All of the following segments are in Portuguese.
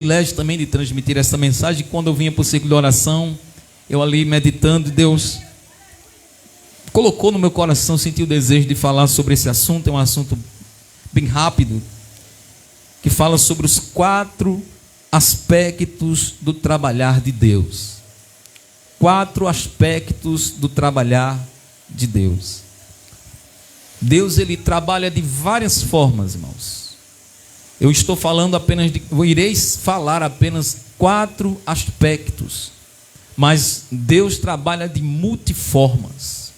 Privilégio também de transmitir essa mensagem. Quando eu vinha para o círculo de oração, eu ali meditando, Deus colocou no meu coração, senti o desejo de falar sobre esse assunto. É um assunto bem rápido, que fala sobre os 4 aspectos do trabalhar de Deus. 4 aspectos do trabalhar de Deus. Deus, ele trabalha de várias formas, irmãos. Eu estou falando apenas eu irei falar apenas 4 aspectos, mas Deus trabalha de multiformas,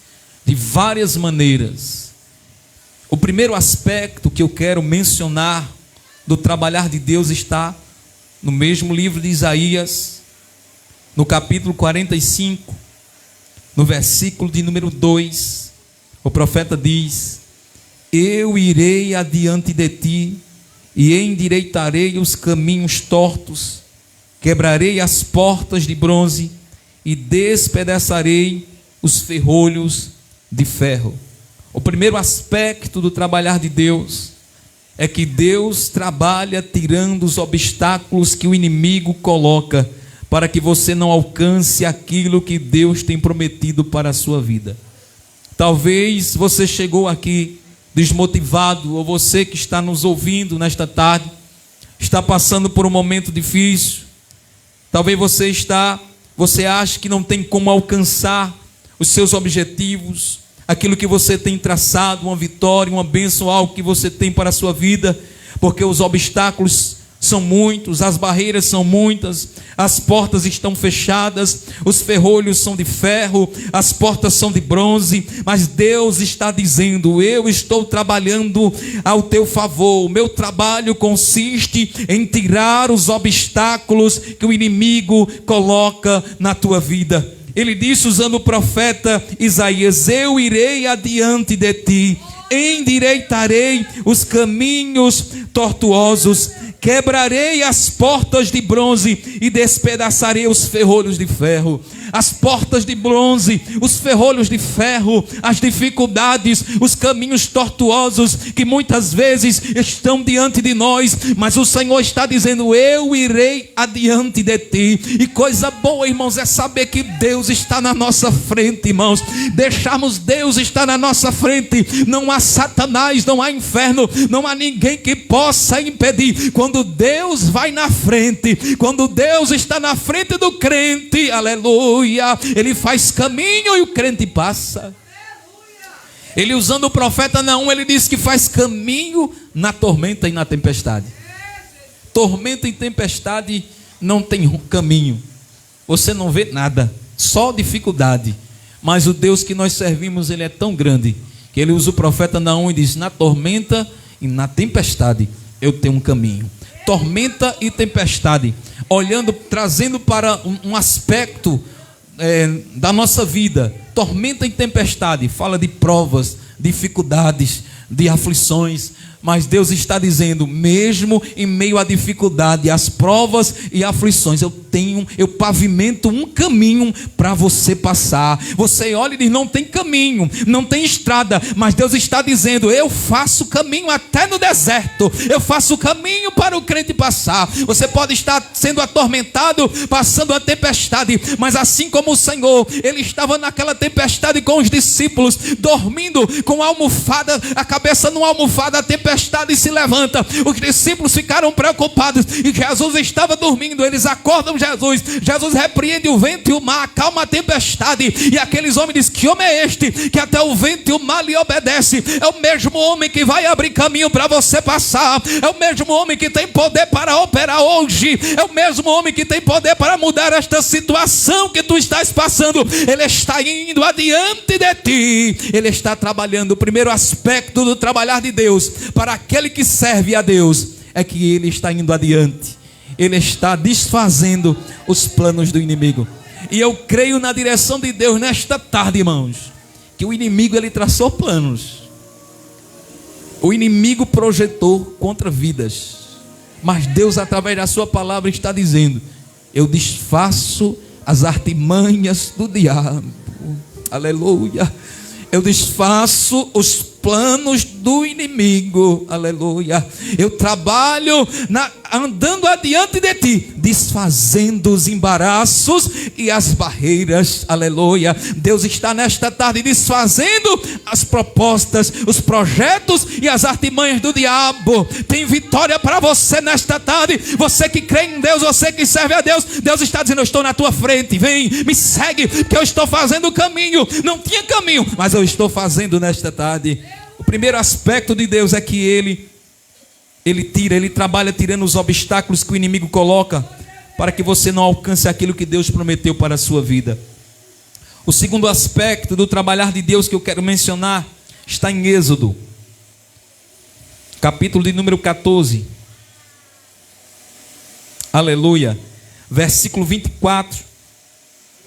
de várias maneiras. O primeiro aspecto que eu quero mencionar do trabalhar de Deus está no mesmo livro de Isaías, no capítulo 45, no versículo de número 2, o profeta diz: eu irei adiante de ti, e endireitarei os caminhos tortos, quebrarei as portas de bronze, e despedaçarei os ferrolhos de ferro. O primeiro aspecto do trabalhar de Deus é que Deus trabalha tirando os obstáculos que o inimigo coloca, para que você não alcance aquilo que Deus tem prometido para a sua vida. Talvez você chegou aqui desmotivado, ou você que está nos ouvindo nesta tarde, está passando por um momento difícil. Talvez você acha que não tem como alcançar os seus objetivos, aquilo que você tem traçado, uma vitória, uma bênção, algo que você tem para a sua vida, porque os obstáculos são muitos, as barreiras são muitas, as portas estão fechadas, os ferrolhos são de ferro, as portas são de bronze, mas Deus está dizendo: eu estou trabalhando ao teu favor. O meu trabalho consiste em tirar os obstáculos que o inimigo coloca na tua vida. Ele disse, usando o profeta Isaías: eu irei adiante de ti, endireitarei os caminhos tortuosos, quebrarei as portas de bronze e despedaçarei os ferrolhos de ferro. As portas de bronze, os ferrolhos de ferro, as dificuldades, os caminhos tortuosos que muitas vezes estão diante de nós, mas o Senhor está dizendo: eu irei adiante de ti. E coisa boa, irmãos, é saber que Deus está na nossa frente, irmãos. Deixarmos Deus estar na nossa frente. Não há Satanás, não há inferno, não há ninguém que possa impedir. Quando Deus vai na frente, quando Deus está na frente do crente, aleluia, ele faz caminho e o crente passa. Ele, usando o profeta Naum, ele diz que faz caminho na tormenta e na tempestade. Tormenta e tempestade não tem caminho, você não vê nada, só dificuldade. Mas o Deus que nós servimos, ele é tão grande que ele usa o profeta Naum e diz: na tormenta e na tempestade eu tenho um caminho. Tormenta e tempestade, olhando, trazendo para um aspecto da nossa vida. Tormenta e tempestade fala de provas, dificuldades, de aflições. Mas Deus está dizendo: mesmo em meio à dificuldade, às provas e aflições, eu pavimento um caminho para você passar. Você olha e diz: não tem caminho, não tem estrada, mas Deus está dizendo: eu faço caminho até no deserto, eu faço caminho para o crente passar. Você pode estar sendo atormentado, passando a tempestade, mas assim como o Senhor, ele estava naquela tempestade com os discípulos, dormindo com a almofada, a cabeça numa almofada, a tempestade se levanta. Os discípulos ficaram preocupados e Jesus estava dormindo. Eles acordam Jesus repreende o vento e o mar, acalma a tempestade, e aqueles homens dizem: que homem é este que até o vento e o mar lhe obedece? É o mesmo homem que vai abrir caminho para você passar, é o mesmo homem que tem poder para operar hoje, é o mesmo homem que tem poder para mudar esta situação que tu estás passando. Ele está indo adiante de ti, ele está trabalhando. O primeiro aspecto do trabalhar de Deus para aquele que serve a Deus é que ele está indo adiante, ele está desfazendo os planos do inimigo. E eu creio na direção de Deus nesta tarde, irmãos, que o inimigo, ele traçou planos, o inimigo projetou contra vidas, mas Deus, através da sua palavra, está dizendo: eu desfaço as artimanhas do diabo, aleluia. Eu desfaço os planos do inimigo, aleluia. Eu trabalho andando adiante de ti, desfazendo os embaraços e as barreiras, aleluia. Deus está nesta tarde desfazendo as propostas, os projetos e as artimanhas do diabo. Tem vitória para você nesta tarde. Você que crê em Deus, você que serve a Deus, Deus está dizendo: eu estou na tua frente, vem, me segue, que eu estou fazendo o caminho. Não tinha caminho, mas eu estou fazendo nesta tarde. O primeiro aspecto de Deus é que Ele trabalha tirando os obstáculos que o inimigo coloca para que você não alcance aquilo que Deus prometeu para a sua vida. O segundo aspecto do trabalhar de Deus que eu quero mencionar está em Êxodo, capítulo de número 14. Aleluia. Versículo 24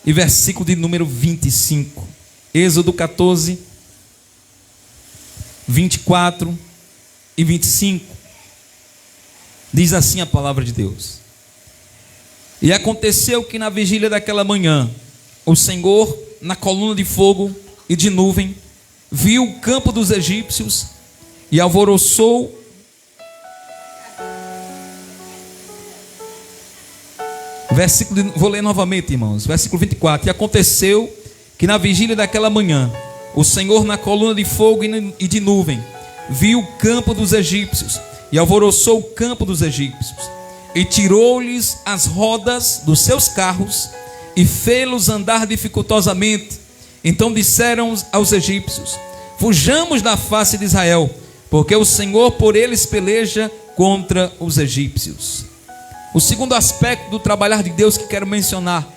e versículo de número 25. Êxodo 14, 24 e 25. Diz assim a palavra de Deus: e aconteceu que na vigília daquela manhã, o Senhor, na coluna de fogo e de nuvem, viu o campo dos egípcios e alvoroçou vou ler novamente, irmãos. Versículo 24. E aconteceu que na vigília daquela manhã, o Senhor, na coluna de fogo e de nuvem, viu o campo dos egípcios e alvoroçou o campo dos egípcios, e tirou-lhes as rodas dos seus carros e fê-los andar dificultosamente. Então disseram aos egípcios: fujamos da face de Israel, porque o Senhor por eles peleja contra os egípcios. O segundo aspecto do trabalhar de Deus que quero mencionar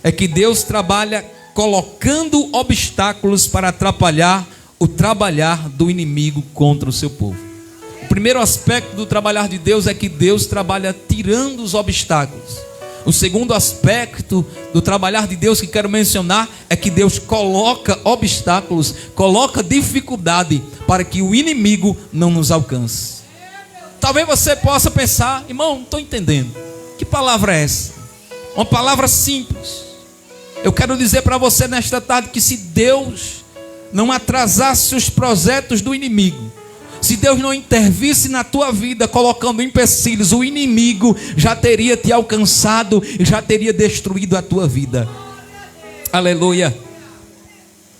é que Deus trabalha colocando obstáculos para atrapalhar o trabalhar do inimigo contra o seu povo. O primeiro aspecto do trabalhar de Deus é que Deus trabalha tirando os obstáculos. O segundo aspecto do trabalhar de Deus que quero mencionar é que Deus coloca obstáculos, coloca dificuldade para que o inimigo não nos alcance. Talvez você possa pensar: irmão, não estou entendendo. Que palavra é essa? Uma palavra simples. Eu quero dizer para você nesta tarde que se Deus não atrasasse os projetos do inimigo, se Deus não intervisse na tua vida colocando empecilhos, o inimigo já teria te alcançado e já teria destruído a tua vida. Aleluia.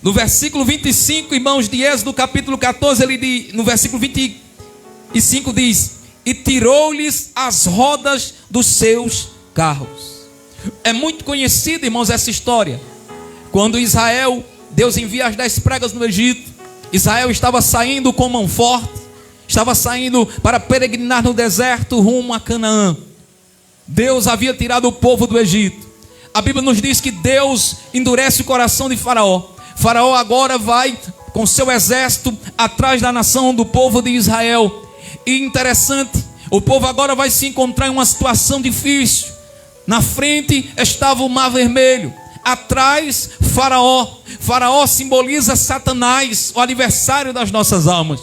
No versículo 25, irmãos, de Êxodo capítulo 14, no versículo 25 diz: e tirou-lhes as rodas dos seus carros. É muito conhecida, irmãos, essa história. Quando Deus envia as 10 pragas no Egito, Israel estava saindo com mão forte, estava saindo para peregrinar no deserto rumo a Canaã. Deus havia tirado o povo do Egito. A Bíblia nos diz que Deus endurece o coração de Faraó. Faraó agora vai com seu exército atrás da nação do povo de Israel. E interessante, o povo agora vai se encontrar em uma situação difícil. Na frente estava o Mar Vermelho, atrás Faraó. Faraó simboliza Satanás, o adversário das nossas almas.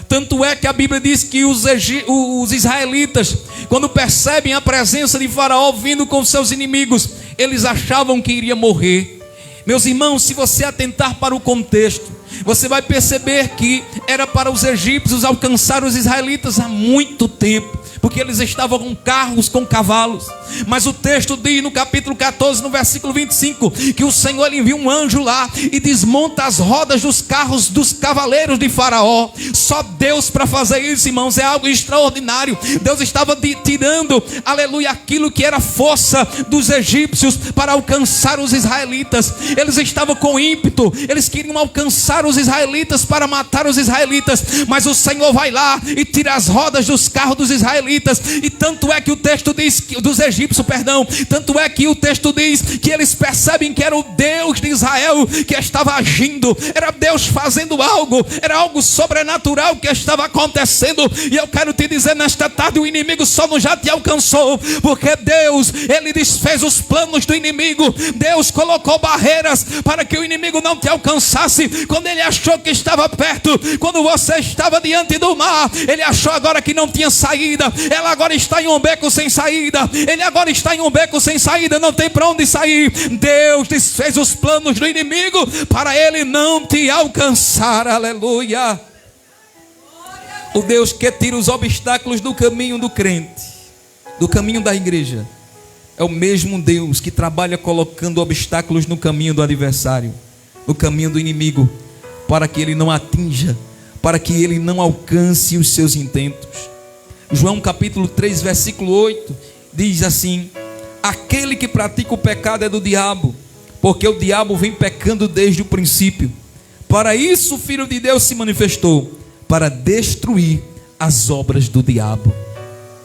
Tanto é que a Bíblia diz que os israelitas, quando percebem a presença de Faraó vindo com seus inimigos, eles achavam que iria morrer. Meus irmãos, se você atentar para o contexto, você vai perceber que era para os egípcios alcançar os israelitas há muito tempo, porque eles estavam com carros, com cavalos. Mas o texto diz no capítulo 14, no versículo 25, que o Senhor envia um anjo lá e desmonta as rodas dos carros dos cavaleiros de Faraó. Só Deus para fazer isso, irmãos, é algo extraordinário. Deus estava tirando, aleluia, aquilo que era força dos egípcios para alcançar os israelitas. Eles estavam com ímpeto, eles queriam alcançar os israelitas para matar os israelitas, mas o Senhor vai lá e tira as rodas dos carros dos israelitas. E tanto é que o texto diz que, dos egípcios, tanto é que o texto diz que eles percebem que era o Deus de Israel que estava agindo, era Deus fazendo algo, era algo sobrenatural que estava acontecendo. E eu quero te dizer nesta tarde, o inimigo só não já te alcançou, porque Deus, Ele desfez os planos do inimigo. Deus colocou barreiras para que o inimigo não te alcançasse. Quando ele achou que estava perto, quando você estava diante do mar, ele achou agora que não tinha saída. Ela agora está em um beco sem saída. Ele agora está em um beco sem saída, não tem para onde sair. Deus desfez os planos do inimigo para ele não te alcançar. Aleluia. O Deus que tira os obstáculos do caminho do crente, do caminho da igreja, é o mesmo Deus que trabalha colocando obstáculos no caminho do adversário, no caminho do inimigo, para que ele não atinja, para que ele não alcance os seus intentos. João capítulo 3, versículo 8, diz assim: aquele que pratica o pecado é do diabo, porque o diabo vem pecando desde o princípio. Para isso o Filho de Deus se manifestou, para destruir as obras do diabo.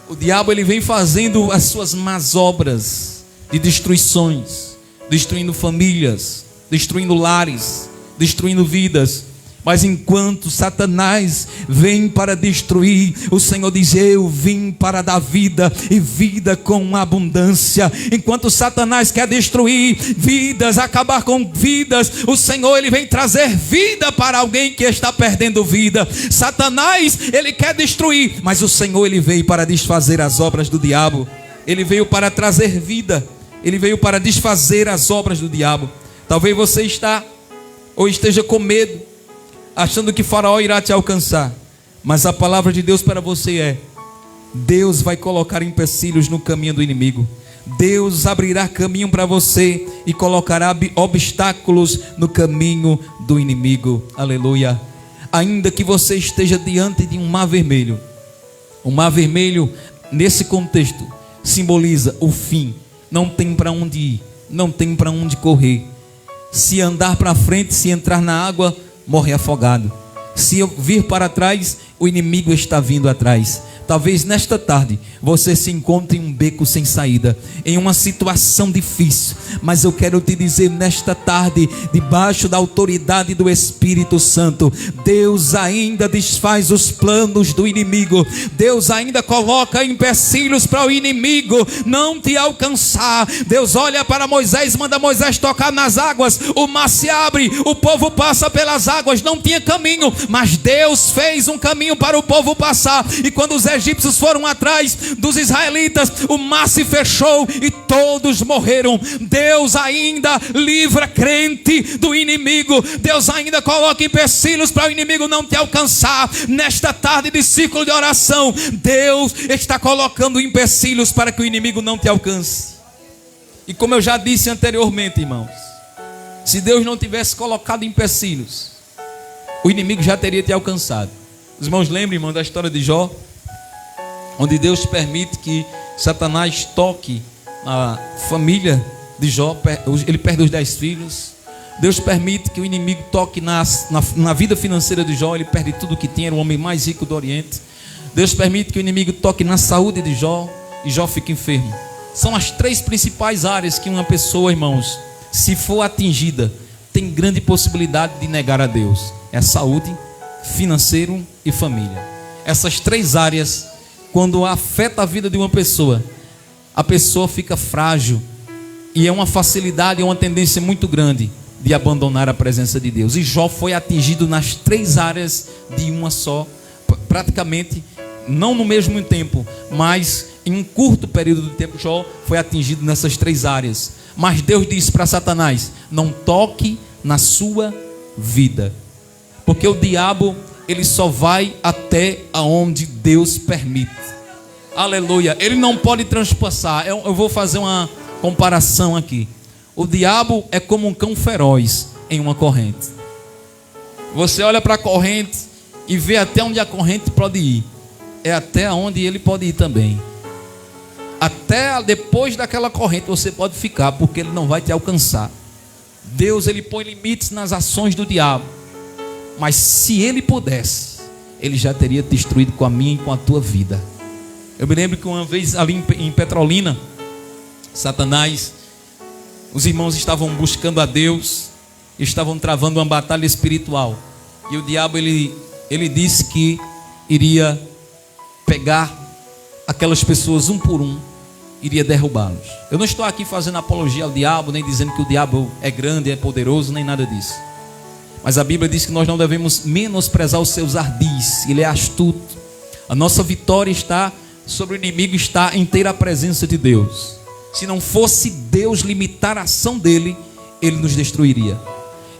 O diabo, ele vem fazendo as suas más obras de destruições, destruindo famílias, destruindo lares, destruindo vidas. Mas enquanto Satanás vem para destruir, o Senhor diz: eu vim para dar vida, e vida com abundância. Enquanto Satanás quer destruir vidas, acabar com vidas, o Senhor, ele vem trazer vida para alguém que está perdendo vida. Satanás, ele quer destruir, mas o Senhor, ele veio para desfazer as obras do diabo. Ele veio para trazer vida, ele veio para desfazer as obras do diabo. Talvez você esteja com medo, achando que Faraó irá te alcançar, mas a palavra de Deus para você é: Deus vai colocar empecilhos no caminho do inimigo. Deus abrirá caminho para você e colocará obstáculos no caminho do inimigo. Aleluia. Ainda que você esteja diante de um mar vermelho, o mar vermelho nesse contexto simboliza o fim. Não tem para onde ir, não tem para onde correr. Se andar para frente, se entrar na água, morre afogado. Se eu vir para trás, o inimigo está vindo atrás. Talvez nesta tarde você se encontre em um beco sem saída, em uma situação difícil, mas eu quero te dizer nesta tarde, debaixo da autoridade do Espírito Santo, Deus ainda desfaz os planos do inimigo. Deus ainda coloca empecilhos para o inimigo não te alcançar. Deus olha para Moisés, manda Moisés tocar nas águas, o mar se abre, o povo passa pelas águas, não tinha caminho, mas Deus fez um caminho para o povo passar. E quando os egípcios foram atrás dos israelitas, o mar se fechou e todos morreram. Deus ainda livra crente do inimigo. Deus ainda coloca empecilhos para o inimigo não te alcançar. Nesta tarde de ciclo de oração, Deus está colocando empecilhos para que o inimigo não te alcance. E como eu já disse anteriormente, irmãos, se Deus não tivesse colocado empecilhos, o inimigo já teria te alcançado. Os irmãos lembram, irmão, da história de Jó, onde Deus permite que Satanás toque na família de Jó. Ele perde os 10 filhos. Deus permite que o inimigo toque na vida financeira de Jó. Ele perde tudo que tinha, era o homem mais rico do Oriente. Deus permite que o inimigo toque na saúde de Jó, e Jó fica enfermo. São as 3 principais áreas que uma pessoa, irmãos, se for atingida, tem grande possibilidade de negar a Deus: é a saúde, financeiro e família. Essas 3 áreas, quando afeta a vida de uma pessoa, a pessoa fica frágil, e é uma facilidade, é uma tendência muito grande de abandonar a presença de Deus. E Jó foi atingido nas 3 áreas de uma só, praticamente não no mesmo tempo, mas em um curto período de tempo. Jó foi atingido nessas 3 áreas. Mas Deus disse para Satanás: não toque na sua vida, porque o diabo, ele só vai até aonde Deus permite. Aleluia. Ele não pode transpassar. Eu vou fazer uma comparação aqui. O diabo é como um cão feroz em uma corrente. Você olha para a corrente e vê até onde a corrente pode ir. É até onde ele pode ir também. Até depois daquela corrente você pode ficar, porque ele não vai te alcançar. Deus, ele põe limites nas ações do diabo. Mas se ele pudesse, ele já teria destruído com a minha e com a tua vida. Eu me lembro que uma vez ali em Petrolina, Satanás, os irmãos estavam buscando a Deus, estavam travando uma batalha espiritual. E o diabo, ele disse que iria pegar aquelas pessoas um por um, iria derrubá-los. Eu não estou aqui fazendo apologia ao diabo, nem dizendo que o diabo é grande, é poderoso, nem nada disso. Mas a Bíblia diz que nós não devemos menosprezar os seus ardis. Ele é astuto. A nossa vitória está sobre o inimigo, está em ter a presença de Deus. Se não fosse Deus limitar a ação dele, ele nos destruiria.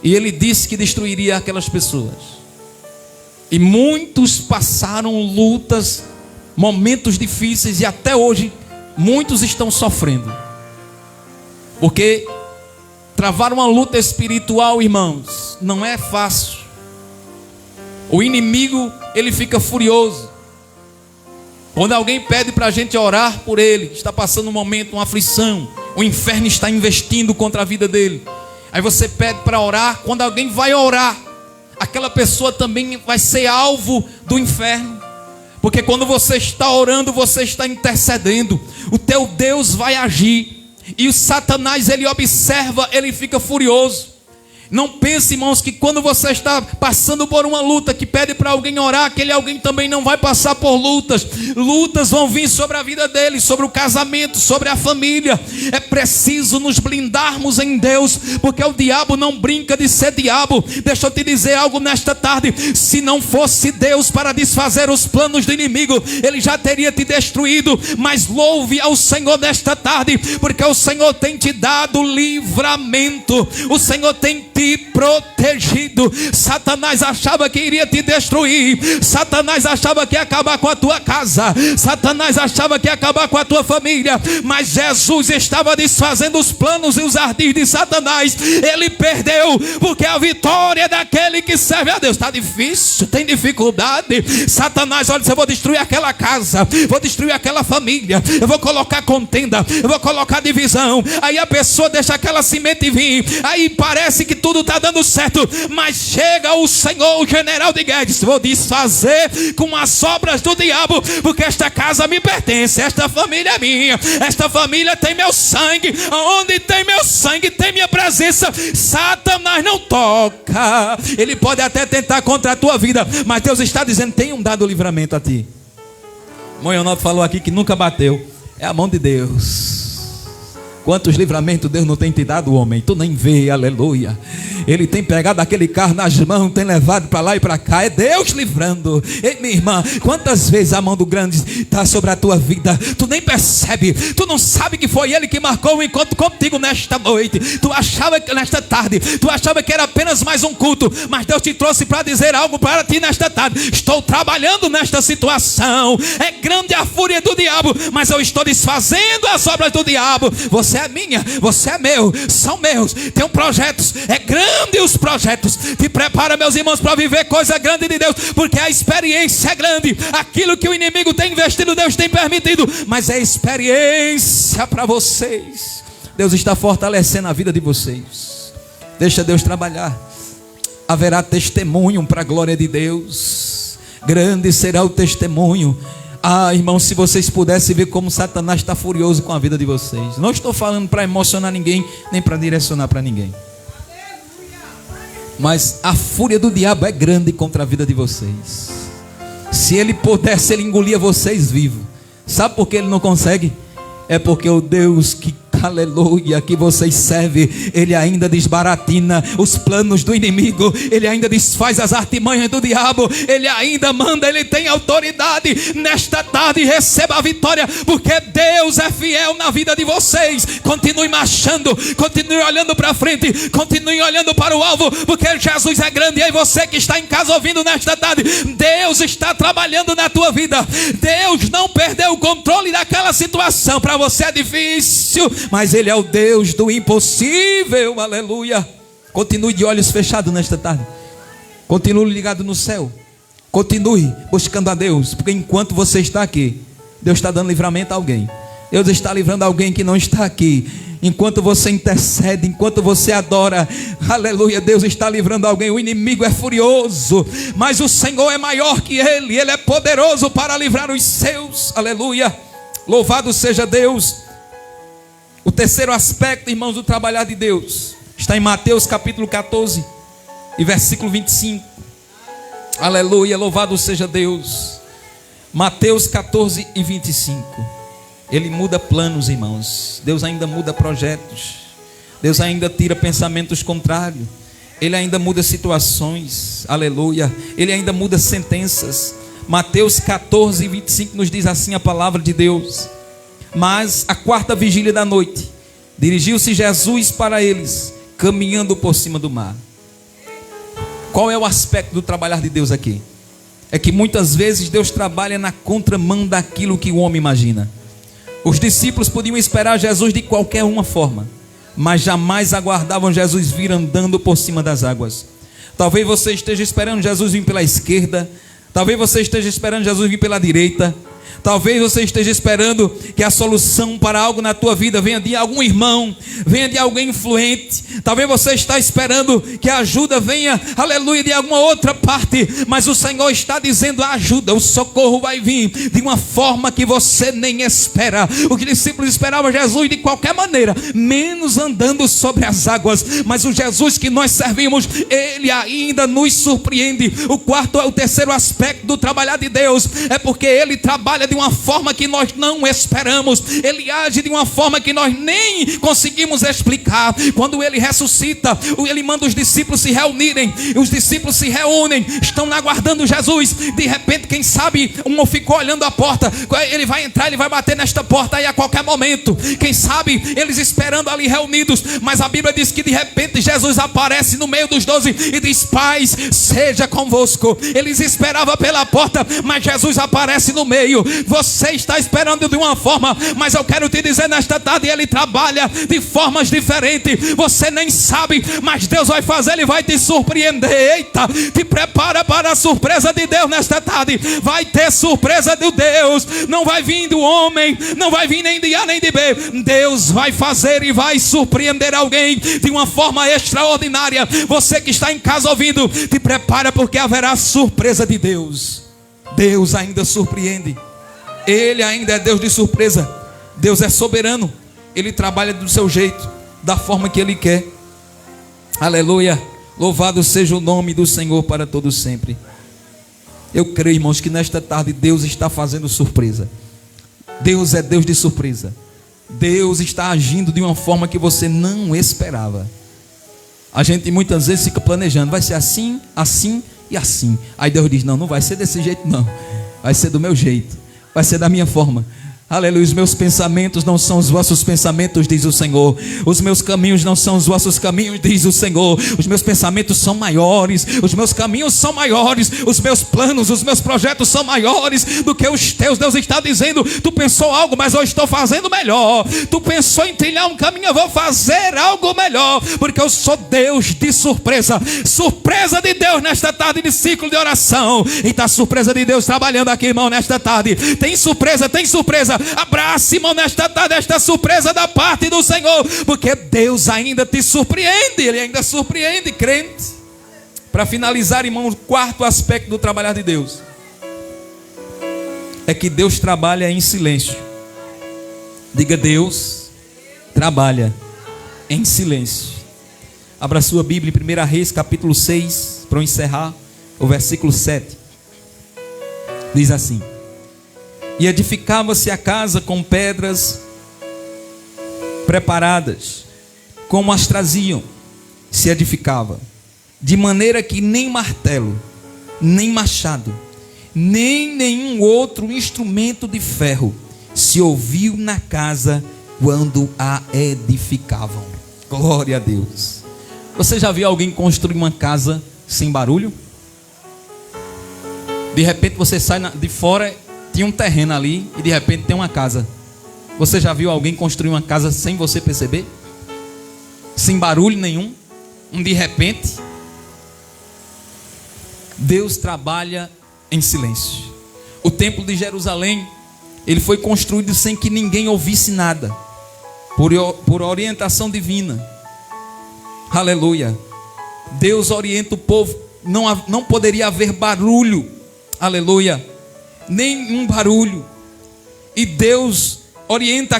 E ele disse que destruiria aquelas pessoas. E muitos passaram lutas, momentos difíceis, e até hoje muitos estão sofrendo. Porque travar uma luta espiritual, irmãos, não é fácil. O inimigo, ele fica furioso. Quando alguém pede para a gente orar por ele, está passando um momento, uma aflição, o inferno está investindo contra a vida dele. Aí você pede para orar, quando alguém vai orar, aquela pessoa também vai ser alvo do inferno. Porque quando você está orando, você está intercedendo. O teu Deus vai agir. E o Satanás, ele observa, ele fica furioso. Não pense, irmãos, que quando você está passando por uma luta, que pede para alguém orar, aquele alguém também não vai passar por lutas. Lutas vão vir sobre a vida dele, sobre o casamento, sobre a família. É preciso nos blindarmos em Deus, porque o diabo não brinca de ser diabo. Deixa eu te dizer algo nesta tarde: se não fosse Deus para desfazer os planos do inimigo, ele já teria te destruído. Mas louve ao Senhor nesta tarde, porque o Senhor tem te dado livramento. O Senhor tem te protegido. Satanás achava que iria te destruir. Satanás achava que ia acabar com a tua casa. Satanás achava que ia acabar com a tua família. Mas Jesus estava desfazendo os planos e os ardis de Satanás. Ele perdeu, porque a vitória é daquele que serve a Deus. Está difícil, tem dificuldade. Satanás, olha, eu vou destruir aquela casa, vou destruir aquela família, eu vou colocar contenda, eu vou colocar divisão. Aí a pessoa deixa aquela semente vir, aí parece que tudo está dando certo, mas chega o Senhor, o general de guerra, diz: vou desfazer com as obras do diabo, porque esta casa me pertence, esta família é minha, esta família tem meu sangue. Onde tem meu sangue tem minha presença. Satanás não toca. Ele pode até tentar contra a tua vida, mas Deus está dizendo: tenho dado livramento a ti. Moionaldo falou aqui que nunca bateu. É a mão de Deus. Quantos livramentos Deus não tem te dado, homem? Tu nem vê, aleluia. Ele tem pegado aquele carro nas mãos, tem levado para lá e para cá. É Deus livrando. Ei, minha irmã, quantas vezes a mão do grande está sobre a tua vida, tu nem percebe. Tu não sabe que foi Ele que marcou o encontro contigo nesta noite. Tu achava que nesta tarde, tu achava que era apenas mais um culto, mas Deus te trouxe para dizer algo para ti nesta tarde. Estou trabalhando nesta situação. É grande a fúria do diabo, mas eu estou desfazendo as obras do diabo. Você é minha, você é meu, são meus. Tenho projetos, é grande os projetos. Te prepara, meus irmãos, para viver coisa grande de Deus, porque a experiência é grande. Aquilo que o inimigo tem investido, Deus tem permitido, mas é experiência para vocês. Deus está fortalecendo a vida de vocês. Deixa Deus trabalhar. Haverá testemunho para a glória de Deus. Grande será o testemunho. Ah, irmãos, se vocês pudessem ver como Satanás está furioso com a vida de vocês. Não estou falando para emocionar ninguém, nem para direcionar para ninguém, mas a fúria do diabo é grande contra a vida de vocês. Se ele pudesse, ele engolia vocês vivos. Sabe por que ele não consegue? É porque o Deus que, aleluia, que vocês servem, Ele ainda desbaratina os planos do inimigo. Ele ainda desfaz as artimanhas do diabo. Ele ainda manda, Ele tem autoridade. Nesta tarde receba a vitória, porque Deus é fiel na vida de vocês. Continue marchando, continue olhando para frente, continue olhando para o alvo, porque Jesus é grande. E aí você que está em casa ouvindo nesta tarde, Deus está trabalhando na tua vida. Deus não perdeu o controle daquela situação. Para você é difícil, mas Ele é o Deus do impossível, aleluia. Continue de olhos fechados nesta tarde. Continue ligado no céu. Continue buscando a Deus, porque enquanto você está aqui, Deus está dando livramento a alguém. Deus está livrando alguém que não está aqui. Enquanto você intercede, enquanto você adora, aleluia, Deus está livrando alguém. O inimigo é furioso, mas o Senhor é maior que ele. Ele é poderoso para livrar os seus, aleluia. Louvado seja Deus. O terceiro aspecto, irmãos, do trabalhar de Deus está em Mateus capítulo 14 e versículo 25. Aleluia, louvado seja Deus. Mateus 14 e 25. Ele muda planos, irmãos. Deus ainda muda projetos. Deus ainda tira pensamentos contrários. Ele ainda muda situações. Aleluia. Ele ainda muda sentenças. Mateus 14 e 25 nos diz assim a palavra de Deus: mas a quarta vigília da noite, dirigiu-se Jesus para eles, caminhando por cima do mar. Qual é o aspecto do trabalhar de Deus aqui? é que muitas vezes Deus trabalha na contramão daquilo que o homem imagina. Os discípulos podiam esperar Jesus de qualquer uma forma, mas jamais aguardavam Jesus vir andando por cima das águas. Talvez você esteja esperando Jesus vir pela esquerda, talvez você esteja esperando Jesus vir pela direita, talvez você esteja esperando que a solução para algo na tua vida venha de algum irmão, venha de alguém influente. Talvez você está esperando que a ajuda venha, aleluia, de alguma outra parte. Mas o Senhor está dizendo: a ajuda, o socorro vai vir de uma forma que você nem espera. Os discípulos esperavam Jesus de qualquer maneira, menos andando sobre as águas. Mas o Jesus que nós servimos, Ele ainda nos surpreende. O terceiro aspecto do trabalhar de Deus é porque Ele trabalha de uma forma que nós não esperamos. Ele age de uma forma que nós nem conseguimos explicar. Quando Ele ressuscita, Ele manda os discípulos se reunirem. Os discípulos se reúnem, estão aguardando Jesus. De repente, quem sabe, um ficou olhando a porta. Ele vai entrar, ele vai bater nesta porta aí a qualquer momento. Quem sabe, eles esperando ali reunidos. Mas a Bíblia diz que de repente Jesus aparece no meio dos 12 e diz: paz seja convosco. Eles esperavam pela porta, mas Jesus aparece no meio. Você está esperando de uma forma, mas eu quero te dizer nesta tarde, Ele trabalha de formas diferentes. Você nem sabe, mas Deus vai fazer, Ele vai te surpreender. Eita, te prepara para a surpresa de Deus nesta tarde. Vai ter surpresa de Deus. Não vai vir do homem, não vai vir nem de A nem de B. Deus vai fazer e vai surpreender alguém de uma forma extraordinária. Você que está em casa ouvindo, te prepara, porque haverá surpresa de Deus. Deus ainda surpreende. Ele ainda é Deus de surpresa. Deus é soberano. Ele trabalha do seu jeito, da forma que Ele quer. Aleluia. Louvado seja o nome do Senhor para todo sempre. Eu creio, irmãos, que nesta tarde Deus está fazendo surpresa. Deus é Deus de surpresa. Deus está agindo de uma forma que você não esperava. A gente muitas vezes fica planejando: vai ser assim, assim e assim. Aí Deus diz: não, não vai ser desse jeito não. Vai ser do meu jeito. Vai ser da minha forma. Aleluia. Os meus pensamentos não são os vossos pensamentos, diz o Senhor. Os meus caminhos não são os vossos caminhos, diz o Senhor. Os meus pensamentos são maiores, os meus caminhos são maiores, os meus planos, os meus projetos são maiores do que os teus. Deus está dizendo: tu pensou algo, mas eu estou fazendo melhor. Tu pensou em trilhar um caminho, eu vou fazer algo melhor, porque eu sou Deus de surpresa. Surpresa de Deus nesta tarde de ciclo de oração. E está a surpresa de Deus trabalhando aqui, irmão, nesta tarde. Tem surpresa, tem surpresa. Abrace, irmão, nesta tarde, esta surpresa da parte do Senhor, porque Deus ainda te surpreende. Ele ainda surpreende, crente. Para finalizar, irmão, o quarto aspecto do trabalhar de Deus é que Deus trabalha em silêncio. Diga: Deus trabalha em silêncio. Abra sua Bíblia em 1 Reis capítulo 6, para encerrar, o versículo 7. Diz assim: e edificava-se a casa com pedras preparadas, como as traziam, se edificava, de maneira que nem martelo, nem machado, nem nenhum outro instrumento de ferro se ouviu na casa quando a edificavam. Glória a Deus. Você já viu alguém construir uma casa sem barulho? De repente você sai de fora, tinha um terreno ali e de repente tem uma casa. Você já viu alguém construir uma casa sem você perceber? Sem barulho nenhum? De repente. Deus trabalha em silêncio. O templo de Jerusalém, ele foi construído sem que ninguém ouvisse nada, por orientação divina. Aleluia. Deus orienta o povo. Não poderia haver barulho. Aleluia. Nenhum barulho. E Deus orienta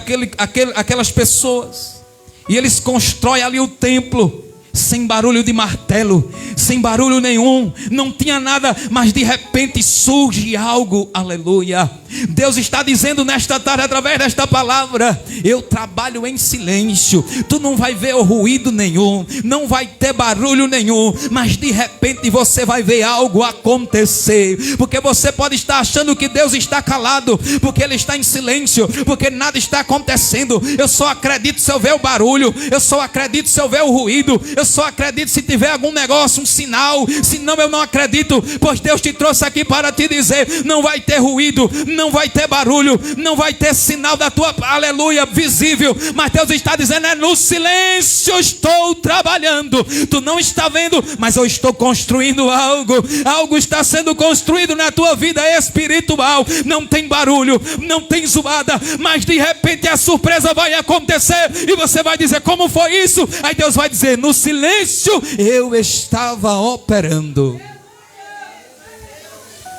aquelas pessoas, e eles constroem ali o templo sem barulho de martelo, sem barulho nenhum, não tinha nada, mas de repente surge algo. Aleluia. Deus está dizendo nesta tarde, através desta palavra: eu trabalho em silêncio. Tu não vai ver o ruído nenhum, não vai ter barulho nenhum, mas de repente você vai ver algo acontecer. Porque você pode estar achando que Deus está calado, porque Ele está em silêncio, porque nada está acontecendo. Eu só acredito se eu ver o barulho, eu só acredito se eu ver o ruído, eu só acredito se tiver algum negócio, um sinal. Senão eu não acredito, pois Deus te trouxe aqui para te dizer: não vai ter ruído, não vai ter barulho, não vai ter sinal da tua, aleluia, visível. Mas Deus está dizendo: é no silêncio eu estou trabalhando. Tu não está vendo, mas eu estou construindo algo. Algo está sendo construído na tua vida espiritual. Não tem barulho, não tem zoada, mas de repente a surpresa vai acontecer e você vai dizer: como foi isso? Aí Deus vai dizer: no silêncio eu estava operando.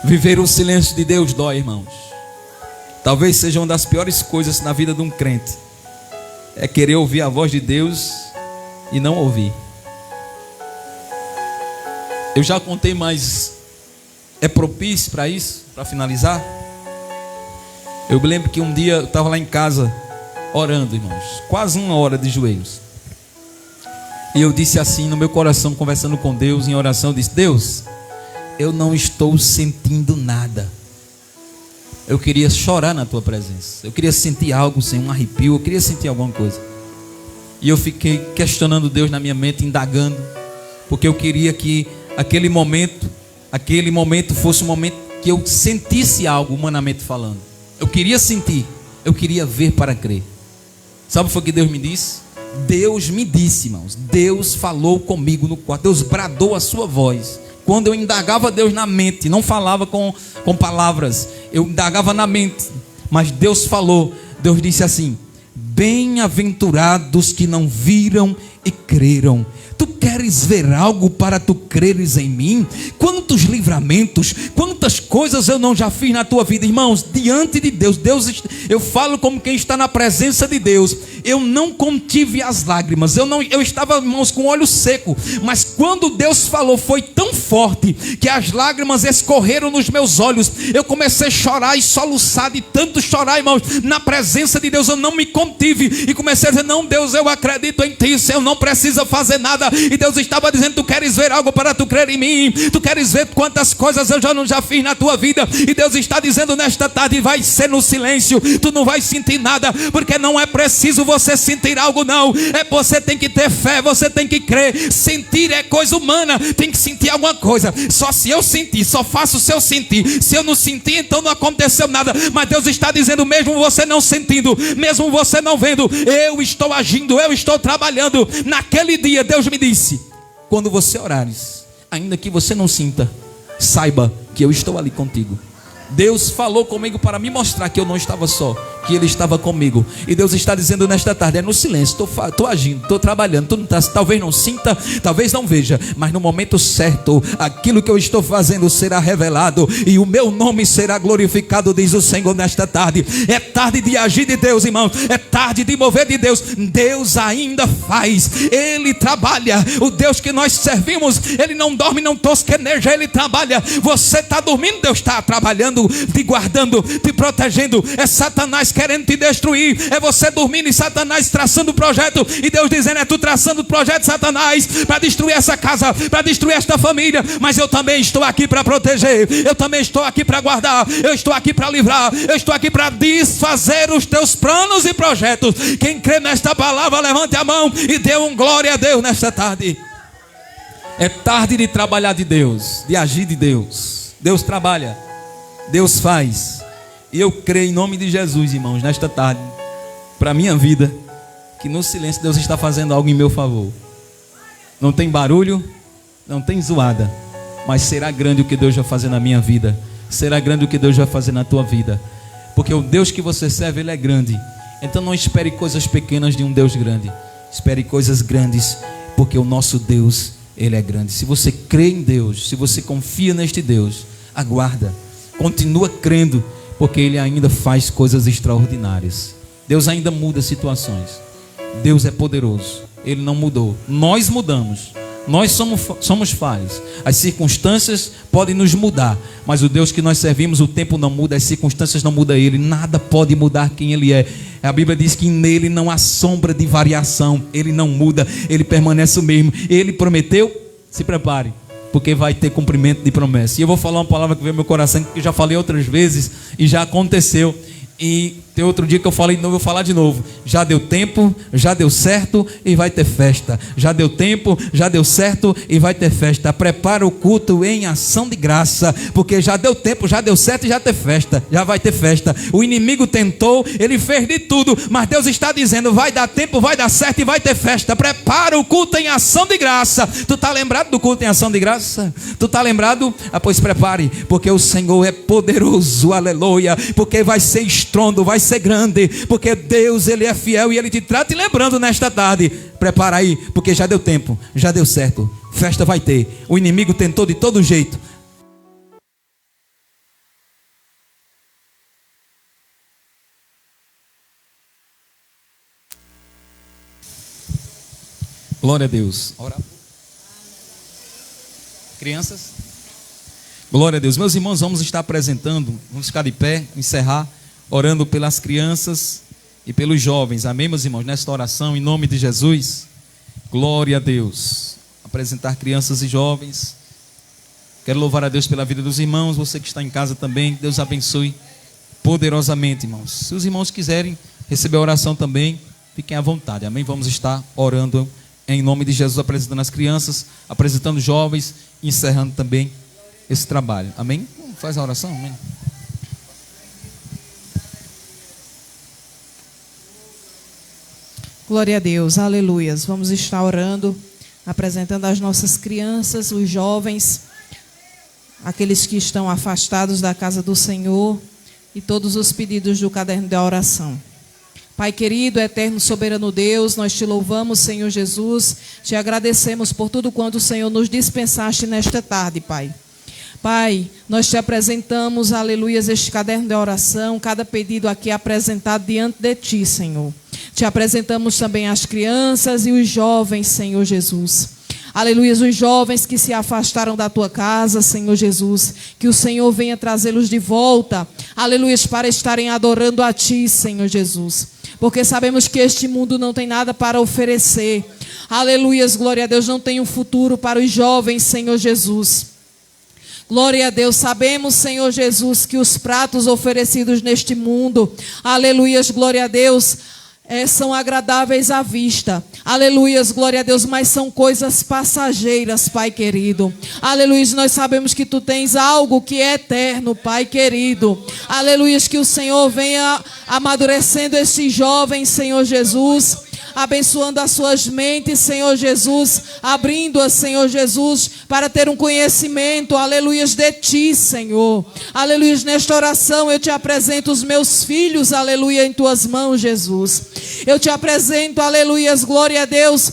Viver o silêncio de Deus dói, irmãos. Talvez seja uma das piores coisas na vida de um crente, é querer ouvir a voz de Deus e não ouvir. Eu já contei, mas é propício para isso, para finalizar. Eu me lembro que um dia eu estava lá em casa orando, irmãos, quase 1 hora de joelhos. E eu disse assim no meu coração, conversando com Deus em oração, eu disse: Deus, eu não estou sentindo nada. Eu queria chorar na tua presença. Eu queria sentir algo, sem um arrepio. Eu queria sentir alguma coisa. E eu fiquei questionando Deus na minha mente, indagando, porque eu queria que aquele momento fosse um momento que eu sentisse algo, humanamente falando. Eu queria sentir, eu queria ver para crer. Sabe o que foi que Deus me disse? Deus me disse, irmãos, Deus falou comigo no quarto. Deus bradou a sua voz. Quando eu indagava Deus na mente, não falava com palavras, eu indagava na mente, mas Deus falou. Deus disse assim: bem-aventurados que não viram e creram. Tu queres ver algo para tu creres em mim? Quantos livramentos, quantas coisas eu não já fiz na tua vida, irmãos, diante de Deus. Eu falo como quem está na presença de Deus. Eu não contive as lágrimas, eu estava, irmãos, com o olho seco, mas quando Deus falou, foi tão forte que as lágrimas escorreram nos meus olhos. Eu comecei a chorar e soluçar, de tanto chorar, irmãos, na presença de Deus. Eu não me contive e comecei a dizer: não, Deus, eu acredito em ti, Senhor, não precisa fazer nada. E Deus estava dizendo: tu queres ver algo para tu crer em mim? Tu queres ver quantas coisas eu já fiz na tua vida? E Deus está dizendo nesta tarde: vai ser no silêncio. Tu não vai sentir nada, porque não é preciso você sentir algo, não. Você tem que ter fé, você tem que crer. Sentir é coisa humana, tem que sentir alguma coisa. Só se eu sentir, só faço se eu sentir. Se eu não sentir, então não aconteceu nada. Mas Deus está dizendo: mesmo você não sentindo, mesmo você não vendo, eu estou agindo, eu estou trabalhando. Naquele dia Deus me disse: quando você orares, ainda que você não sinta, saiba que eu estou ali contigo. Deus falou comigo para me mostrar que eu não estava só, que Ele estava comigo. E Deus está dizendo nesta tarde: é no silêncio, estou agindo, estou trabalhando. Tu não tá, talvez não sinta, talvez não veja, mas no momento certo, aquilo que eu estou fazendo será revelado e o meu nome será glorificado, diz o Senhor nesta tarde. É tarde de agir de Deus, irmãos, é tarde de mover de Deus. Deus ainda faz, Ele trabalha. O Deus que nós servimos, Ele não dorme, não tosqueneja, Ele trabalha. Você está dormindo, Deus está trabalhando, te guardando, te protegendo. É Satanás querendo te destruir, é você dormindo e Satanás traçando o projeto, e Deus dizendo: é tu traçando o projeto, Satanás, para destruir essa casa, para destruir esta família. Mas eu também estou aqui para proteger, eu também estou aqui para guardar, eu estou aqui para livrar, eu estou aqui para desfazer os teus planos e projetos. Quem crê nesta palavra, levante a mão e dê um glória a Deus nesta tarde. É tarde de trabalhar de Deus, de agir de Deus. Deus trabalha, Deus faz. E eu creio em nome de Jesus, irmãos, nesta tarde, para a minha vida, que no silêncio Deus está fazendo algo em meu favor. Não tem barulho, não tem zoada, mas será grande o que Deus vai fazer na minha vida. Será grande o que Deus vai fazer na tua vida. Porque o Deus que você serve, Ele é grande. Então não espere coisas pequenas de um Deus grande. Espere coisas grandes, porque o nosso Deus, Ele é grande. Se você crê em Deus, se você confia neste Deus, aguarda. Continua crendo, porque Ele ainda faz coisas extraordinárias. Deus ainda muda situações. Deus é poderoso. Ele não mudou. Nós mudamos. Nós somos falhos. As circunstâncias podem nos mudar, mas o Deus que nós servimos, o tempo não muda, as circunstâncias não mudam Ele. Nada pode mudar quem Ele é. A Bíblia diz que nele não há sombra de variação. Ele não muda, Ele permanece o mesmo. Ele prometeu, se prepare, porque vai ter cumprimento de promessa. E eu vou falar uma palavra que veio no meu coração, que eu já falei outras vezes e já aconteceu. E tem outro dia que eu falei de novo, eu vou falar de novo. Já deu tempo, já deu certo e vai ter festa. Já deu tempo, já deu certo e vai ter festa. Prepara o culto em ação de graça, porque já deu tempo, já deu certo e já ter festa. Já vai ter festa. O inimigo tentou, ele fez de tudo, mas Deus está dizendo: vai dar tempo, vai dar certo e vai ter festa. Prepara o culto em ação de graça. Tu está lembrado do culto em ação de graça? Tu está lembrado? Pois prepare, porque o Senhor é poderoso, aleluia. Porque vai ser estrondo, vai ser grande, porque Deus, Ele é fiel e Ele te trata. E lembrando nesta tarde, prepara aí, porque já deu tempo, já deu certo, festa vai ter. O inimigo tentou de todo jeito. Glória a Deus. Ora. Crianças, glória a Deus. Meus irmãos, vamos estar apresentando, vamos ficar de pé, encerrar orando pelas crianças e pelos jovens, amém, meus irmãos, nesta oração, em nome de Jesus. Glória a Deus. Apresentar crianças e jovens. Quero louvar a Deus pela vida dos irmãos. Você que está em casa também, Deus abençoe poderosamente, irmãos. Se os irmãos quiserem receber a oração também, fiquem à vontade, amém. Vamos estar orando em nome de Jesus, apresentando as crianças, apresentando os jovens, encerrando também esse trabalho, amém. Faz a oração, amém. Glória a Deus, aleluias. Vamos estar orando, apresentando as nossas crianças, os jovens, aqueles que estão afastados da casa do Senhor e todos os pedidos do caderno da oração. Pai querido, eterno, soberano Deus, nós te louvamos, Senhor Jesus, te agradecemos por tudo quanto o Senhor nos dispensaste nesta tarde, Pai. Pai, nós te apresentamos, aleluias, este caderno de oração, cada pedido aqui apresentado diante de ti, Senhor. Te apresentamos também as crianças e os jovens, Senhor Jesus. Aleluias, os jovens que se afastaram da tua casa, Senhor Jesus, que o Senhor venha trazê-los de volta, aleluias, para estarem adorando a ti, Senhor Jesus, porque sabemos que este mundo não tem nada para oferecer, aleluias, glória a Deus, não tem um futuro para os jovens, Senhor Jesus. Glória a Deus, sabemos, Senhor Jesus, que os pratos oferecidos neste mundo, aleluias, glória a Deus, são agradáveis à vista, aleluias, glória a Deus, mas são coisas passageiras, Pai querido, aleluias, nós sabemos que Tu tens algo que é eterno, Pai querido, aleluias, que o Senhor venha amadurecendo esses jovens, Senhor Jesus, abençoando as suas mentes, Senhor Jesus, abrindo-as, Senhor Jesus, para ter um conhecimento, aleluias, de Ti, Senhor, aleluias, nesta oração eu te apresento os meus filhos, aleluia, em Tuas mãos, Jesus, eu te apresento, aleluias, glória a Deus,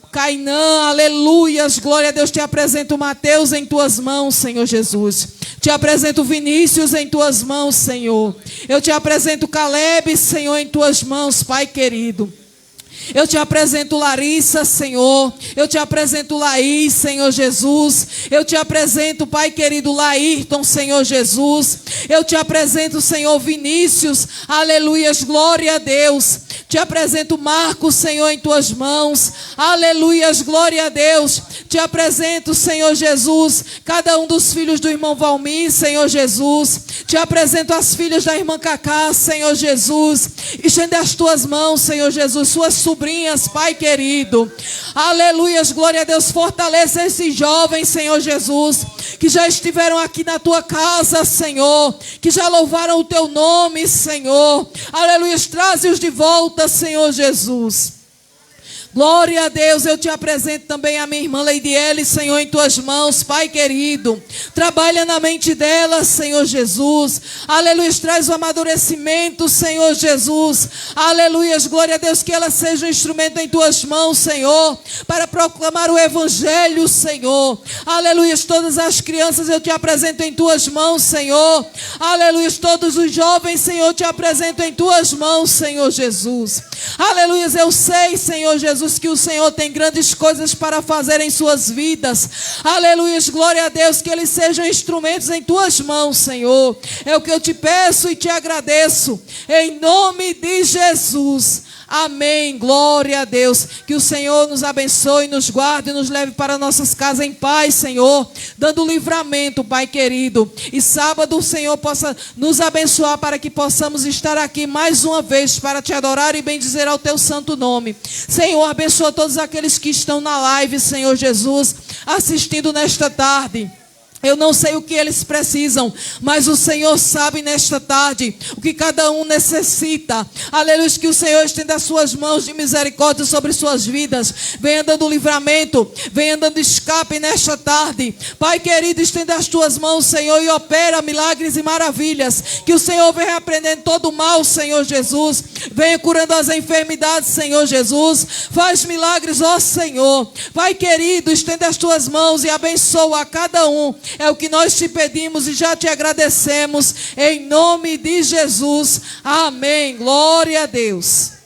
Cainã, aleluias, glória a Deus, te apresento Mateus em Tuas mãos, Senhor Jesus, te apresento Vinícius em Tuas mãos, Senhor, eu te apresento Caleb, Senhor, em Tuas mãos, Pai querido, eu te apresento Larissa, Senhor, eu te apresento Laís, Senhor Jesus, eu te apresento, Pai querido, Laírton, Senhor Jesus, eu te apresento, Senhor, Vinícius, aleluias, glória a Deus, te apresento Marcos, Senhor, em Tuas mãos, aleluias, glória a Deus, te apresento, Senhor Jesus, cada um dos filhos do irmão Valmir, Senhor Jesus, te apresento as filhas da irmã Cacá, Senhor Jesus, estende as Tuas mãos, Senhor Jesus, suas sobrinhas, Pai querido, aleluias, glória a Deus, fortaleça esses jovens, Senhor Jesus, que já estiveram aqui na Tua casa, Senhor, que já louvaram o Teu nome, Senhor, aleluias, traze-os de volta, Senhor Jesus. Glória a Deus, eu te apresento também a minha irmã Leidiele, Senhor, em Tuas mãos, Pai querido, trabalha na mente dela, Senhor Jesus, aleluia, traz o amadurecimento, Senhor Jesus, aleluia, glória a Deus, que ela seja um instrumento em Tuas mãos, Senhor, para proclamar o Evangelho, Senhor, aleluia, todas as crianças eu te apresento em Tuas mãos, Senhor, aleluia, todos os jovens, Senhor, eu te apresento em Tuas mãos, Senhor Jesus, aleluia, eu sei, Senhor Jesus, que o Senhor tem grandes coisas para fazer em suas vidas, aleluia, glória a Deus, que eles sejam instrumentos em Tuas mãos, Senhor, é o que eu te peço e te agradeço, em nome de Jesus, Amém. Glória a Deus. Que o Senhor nos abençoe, nos guarde e nos leve para nossas casas em paz, Senhor, dando livramento, Pai querido. E sábado o Senhor possa nos abençoar para que possamos estar aqui mais uma vez para te adorar e bendizer ao teu santo nome. Senhor, abençoa todos aqueles que estão na live, Senhor Jesus, assistindo nesta tarde. Eu não sei o que eles precisam, mas o Senhor sabe nesta tarde o que cada um necessita. Aleluia, que o Senhor estenda as suas mãos de misericórdia sobre suas vidas. Venha dando livramento, venha dando escape nesta tarde. Pai querido, estenda as tuas mãos, Senhor, e opera milagres e maravilhas. Que o Senhor venha repreendendo todo o mal, Senhor Jesus. Venha curando as enfermidades, Senhor Jesus. Faz milagres, ó Senhor. Pai querido, estenda as tuas mãos e abençoa a cada um. É o que nós te pedimos e já te agradecemos, em nome de Jesus. Amém. Glória a Deus.